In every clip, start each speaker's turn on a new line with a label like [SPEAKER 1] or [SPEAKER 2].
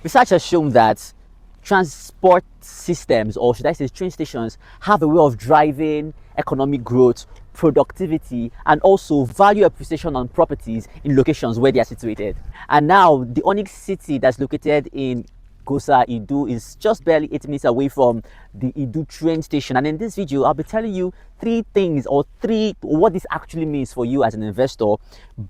[SPEAKER 1] Research has shown that transport systems, or should I say train stations, have a way of driving economic growth, productivity, and also value appreciation on properties in locations where they are situated. And now the Onyx City that's located in Gosa Idu is just barely 8 minutes away from the Idu train station. And in this video, I'll be telling you three things, or what this actually means for you as an investor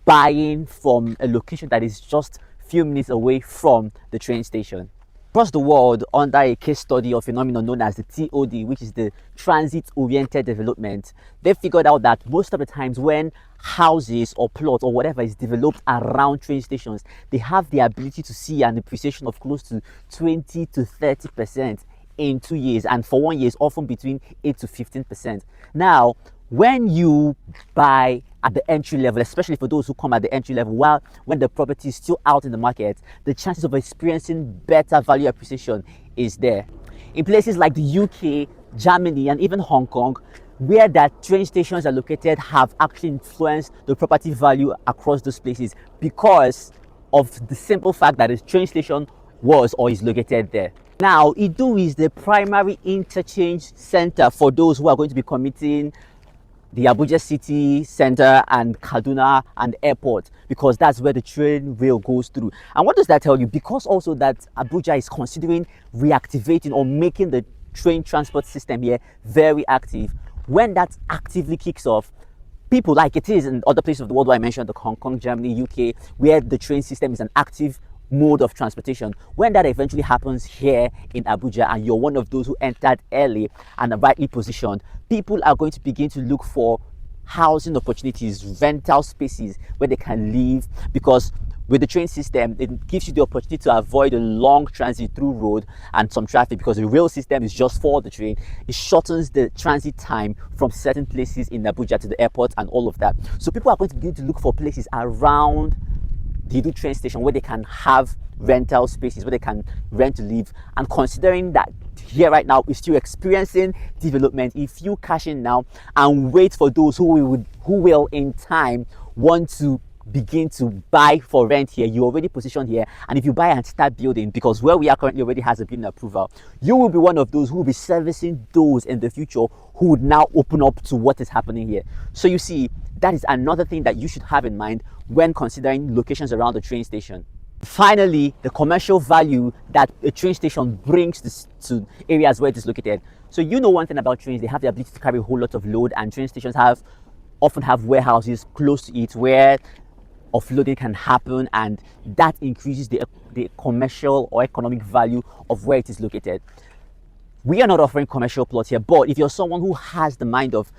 [SPEAKER 1] buying from a location that is just few minutes away from the train station. Across the world, under a case study of phenomenon known as the TOD, which is the transit-oriented development, they figured out that most of the times when houses or plots or whatever is developed around train stations, they have the ability to see an appreciation of close to 20 to 30% in 2 years, and for 1 year, it's often between 8 to 15%. Now, when you buy at the entry level, especially for those who come at the entry level, while when the property is still out in the market, the chances of experiencing better value appreciation is there. In places like the UK, Germany, and even Hong Kong, where that train stations are located, have actually influenced the property value across those places because of the simple fact that the train station was or is located there. Now, Idu is the primary interchange center for those who are going to be commuting the Abuja city center and Kaduna and airport, because that's where the train rail goes through. And what does that tell you? Because also that Abuja is considering reactivating or making the train transport system here very active. When that actively kicks off, people, like it is in other places of the world where I mentioned, the Hong Kong, Germany, UK, where the train system is an active mode of transportation, when that eventually happens here in Abuja and you're one of those who entered early and are rightly positioned, people are going to begin to look for housing opportunities, rental spaces where they can live, because with the train system, it gives you the opportunity to avoid a long transit through road and some traffic, because the rail system is just for the train. It shortens the transit time from certain places in Abuja to the airport and all of that. So people are going to begin to look for places around the Idu train station where they can have rental spaces, where they can rent to live. And considering that here right now is still experiencing development, if you cash in now and wait for those who will in time want to begin to buy for rent here, you're already positioned here. And if you buy and start building, because where we are currently already has a building approval, you will be one of those who will be servicing those in the future who would now open up to what is happening here. So you see, that is another thing that you should have in mind when considering locations around the train station. Finally, the commercial value that a train station brings to areas where it is located. So you know one thing about trains, they have the ability to carry a whole lot of load, and train stations often have warehouses close to it where offloading can happen, and that increases the commercial or economic value of where it is located. We are not offering commercial plots here, but if you're someone who has the mind of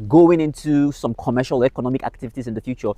[SPEAKER 1] going into some commercial or economic activities in the future,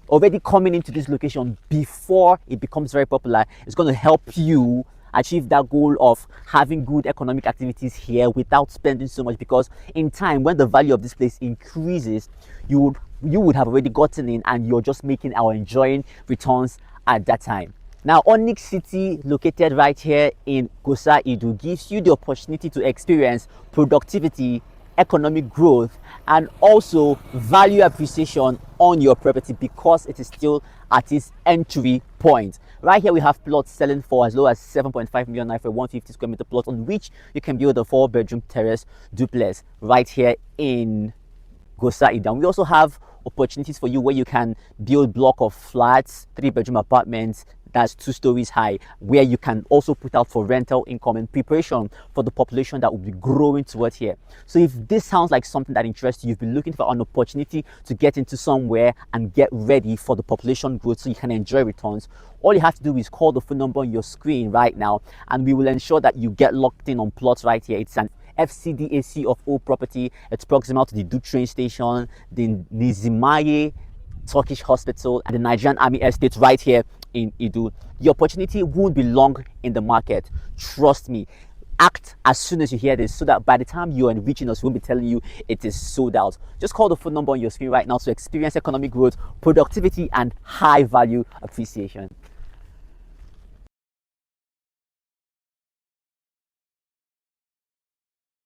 [SPEAKER 1] already coming into this location before it becomes very popular is going to help you achieve that goal of having good economic activities here without spending so much, because in time, when the value of this place increases, you would have already gotten in and you're just making or enjoying returns at that time. Now, Onyx City, located right here in Gosa Idu, gives you the opportunity to experience productivity, economic growth, and also value appreciation on your property, because it is still at its entry point. Right here we have plots selling for as low as 7.5 million naira for a 150 square meter plot, on which you can build a 4-bedroom terrace duplex right here in Gosa Idu. We also have opportunities for you where you can build block of flats, 3-bedroom apartments that's 2 stories high, where you can also put out for rental income in preparation for the population that will be growing towards here. So if this sounds like something that interests you, you've been looking for an opportunity to get into somewhere and get ready for the population growth so you can enjoy returns, all you have to do is call the phone number on your screen right now, and we will ensure that you get locked in on plots right here. It's an FCDAC of all property. It's proximal to the Idu train station, the Nizimaye Turkish hospital, and the Nigerian Army Estate right here in Idu. The opportunity won't be long in the market. Trust me. Act as soon as you hear this, so that by the time you are reaching us, we'll be telling you it is sold out. Just call the phone number on your screen right now to experience economic growth, productivity, and high value appreciation.